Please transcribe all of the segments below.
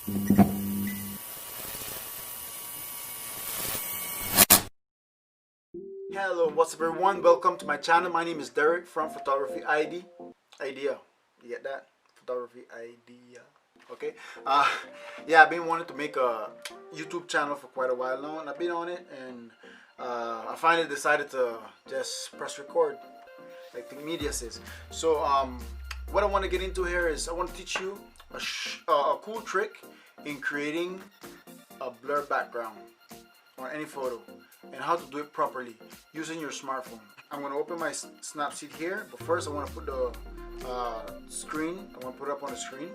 Hello, what's up everyone? Welcome to my channel. My name is Derek from PhotographyID. Idea. You get that? Photography idea. Okay. Yeah, I've been wanting to make a YouTube channel for quite a while now, and I've been on it, and I finally decided to just press record, like the media says. So what I want to get into here is I want to teach you a cool trick in creating a blur background on any photo, and how to do it properly using your smartphone. I'm going to open my Snapseed here, but first I want to put the screen. I want to put it up on the screen.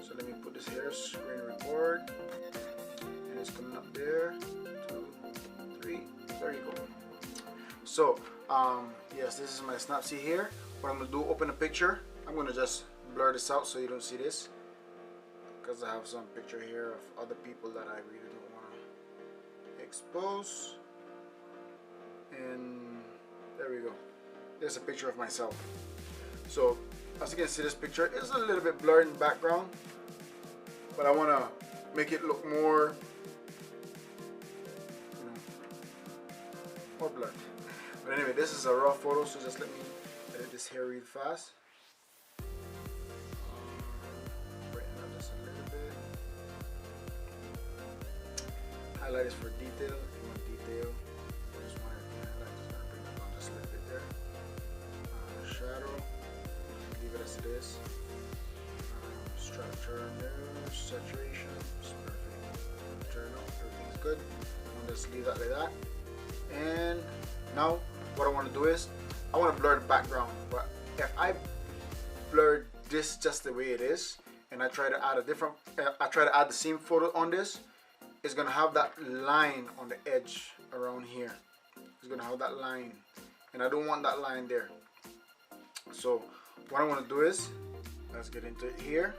So let me put this here, screen record, and it's coming up there. 2, 3, there you go. So yes, this is my Snapseed here. What I'm going to do, open a picture. I'm going to just blur this out so you don't see this, because I have some picture here of other people that I really don't want to expose. And there we go. There's a picture of myself. So as you can see, this picture is a little bit blurred in the background, but I want to make it look more, more blurred. But anyway, this is a raw photo, so just let me edit this here real fast. Brighten up just a little bit. Highlight is for detail. If you want detail, I just want to highlight. Just gonna bring it down just a little bit there. Shadow. Leave it as it is. Structure, no saturation. It's perfect. Turn off. Everything's good. I'll just leave that like that. And now, what I want to do is I want to blur the background. But if I blur this just the way it is, and I try to add a different, I try to add the same photo on this, it's gonna have that line on the edge around here. It's gonna have that line, and I don't want that line there. So what I want to do is, let's get into it here.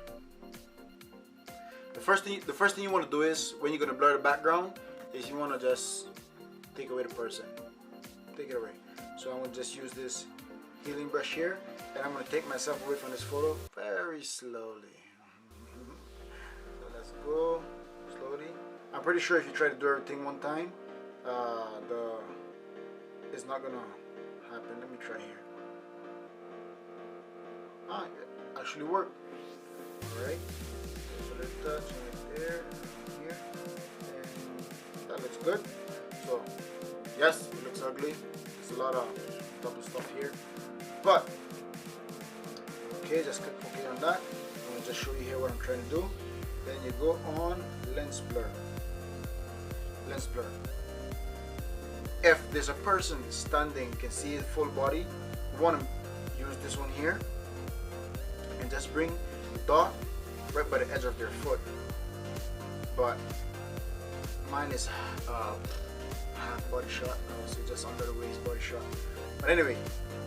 The first thing you want to do is, when you're gonna blur the background, is you want to just take away the person. Take it away. So I'm gonna just use this healing brush here, and I'm gonna take myself away from this photo very slowly. So let's go slowly. I'm pretty sure if you try to do everything one time, it's not gonna happen. Let me try here. It actually worked. Alright, so let's touch right there, here, and that looks good. So yes, it looks ugly. There's a lot of double stuff here, but okay, just click OK on that. I'm gonna just show you here what I'm trying to do. Then you go on lens blur. Lens blur. If there's a person standing, you can see the full body, you want to use this one here and just bring the dot right by the edge of their foot. But mine is half body shot, I would say just under the waist body shot. But anyway,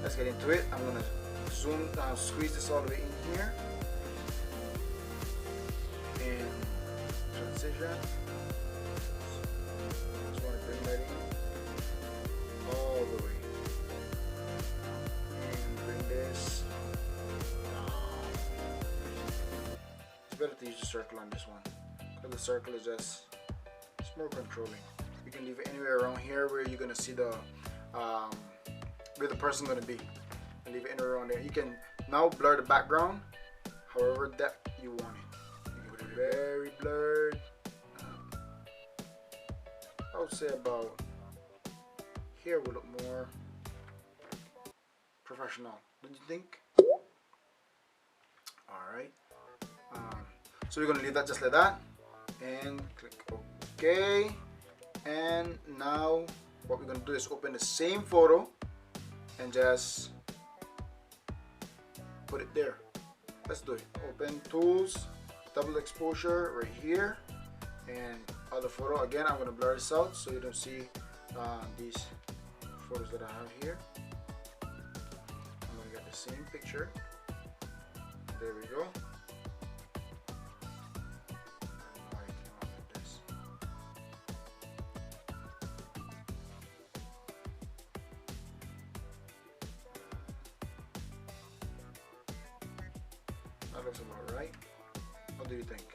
let's get into it. I'm gonna zoom down, squeeze this all the way in here, and transition. Just want to bring that in all the way, and bring this down. It's better to use the circle on this one, because the circle is just, it's more controlling. You can leave it anywhere around here where you're gonna see the where the person gonna be, and leave it anywhere around there. You can now blur the background however depth you want it. You can put it very blurred. I would say about here will look more professional, don't you think? Alright, so we're gonna leave that just like that, and click OK. And now what we're going to do is open the same photo and just put it there. Let's do it. Open tools, double exposure right here, and other photo. Again, I'm going to blur this out so you don't see these photos that I have here. I'm going to get the same picture. There we go. That looks about right. What do you think?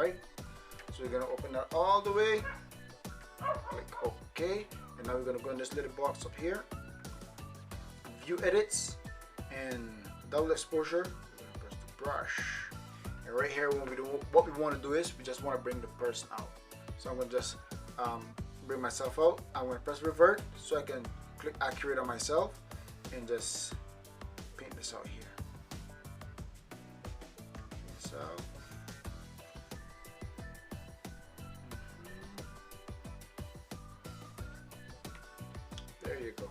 right? So we're gonna open that all the way, click OK, and now we're gonna go in this little box up here, view edits, and double exposure. We're gonna press the brush, and right here what we want to do is we just want to bring the person out. So I'm gonna just bring myself out. I'm gonna press revert so I can click accurate on myself and just paint this out here. So there you go.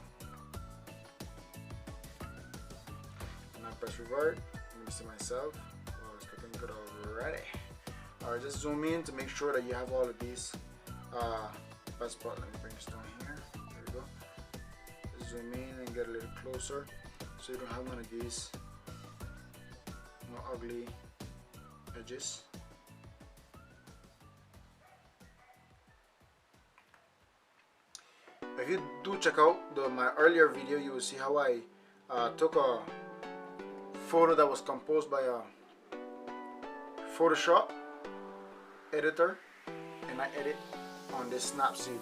And I press revert. Let me see myself. Oh, it's looking good already. Alright, just zoom in to make sure that you have all of these best part. Let me bring this down here. There we go. Just zoom in and get a little closer so you don't have none of these ugly edges. If you do check out my earlier video, you will see how I took a photo that was composed by a Photoshop editor, and I edit on this Snapseed.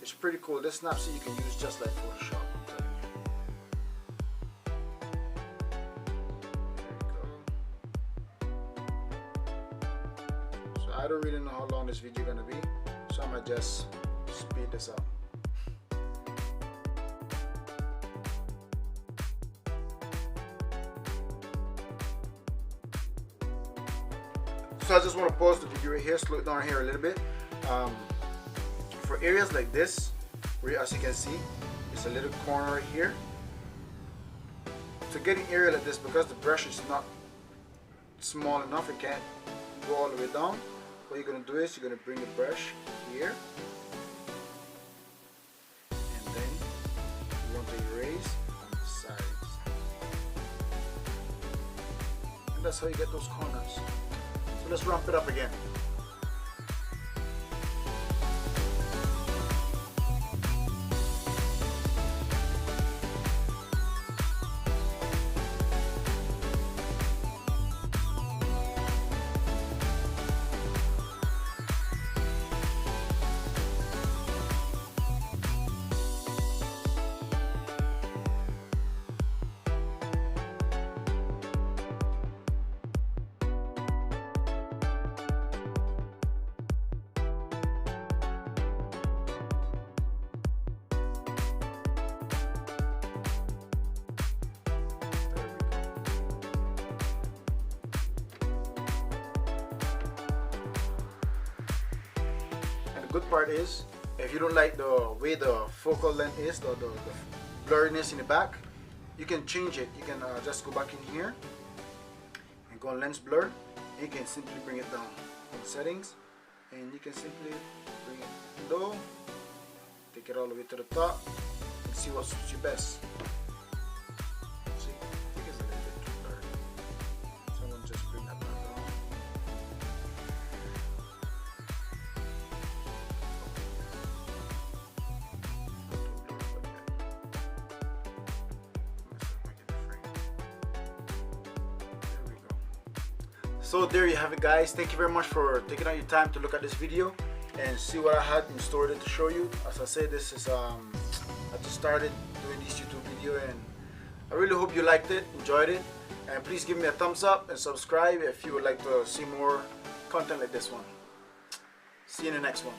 It's pretty cool. This Snapseed you can use just like Photoshop. I don't really know how long this video is gonna be, so I'm gonna just speed this up. So I just want to pause the video right here, slow it down here a little bit. For areas like this, where as you can see, it's a little corner right here. To get an area like this, because the brush is not small enough, it can't go all the way down. What you're going to do is you're going to bring the brush here, and then you want to erase on the sides, and that's how you get those corners. So let's ramp it up again. Good part is, if you don't like the way the focal length is, the blurriness in the back, you can change it. You can just go back in here and go on lens blur. You can simply bring it down in settings, and you can simply bring it low, take it all the way to the top, and see what suits you best. See, I think it's a little bit too blurry, so I'm going to just bring that back down. So there you have it, guys. Thank you very much for taking out your time to look at this video and see what I had in store to show you. As I said, this is I just started doing this YouTube video, and I really hope you liked it, enjoyed it, and please give me a thumbs up and subscribe if you would like to see more content like this one. See you in the next one.